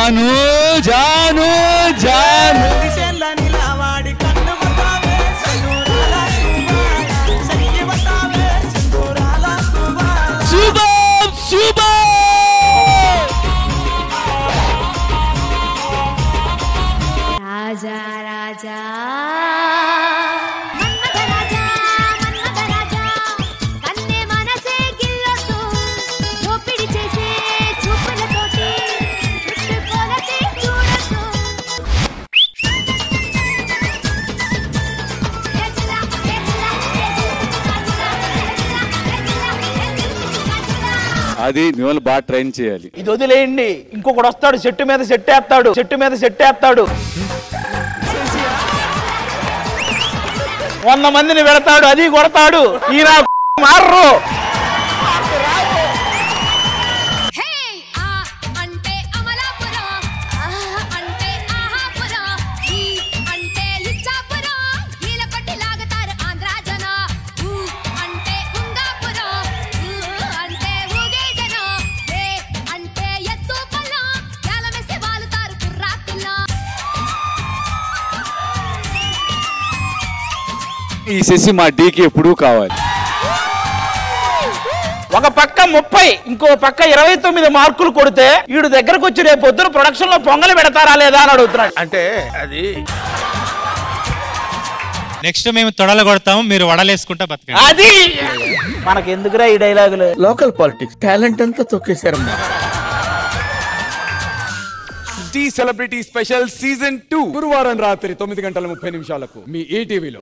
జాను జాను జాను శుభం శుభం రాజా రాజా అది మిమ్మల్ని బాగా ట్రైన్ చేయాలి. ఇది వదిలేయండి, ఇంకొకడు వస్తాడు చెట్టు మీద సెట్టేస్తాడు, చెట్టు మీద సెట్టేస్తాడు, 100 మందిని పెడతాడు, అది కొడతాడు. ఈయన మారరు. ఈ శశి మా డీకి ఎప్పుడూ కావాలి. ఒక పక్క 30, ఇంకో పక్క 29 మార్కులు కొడితే వీడు దగ్గరకు వచ్చి రేపు పొద్దున ప్రొడక్షన్ లో పొంగలి పెడతారా లేదా అని అడుగుతున్నాడు. అంటే అది నెక్స్ట్ మేము తొడలు కొడతాము, మీరు వడలేసుకుంటా బతకండి. అది మనకి ఎందుకురా ఈ డైలాగులు. లోకల్ పాలిటిక్స్ టాలెంట్ అంతా తొక్కేశారమ్మా. సెలబ్రిటీ స్పెషల్ సీజన్ 2 గురువారం రాత్రి 9:30 మీ ఈటీవీలో.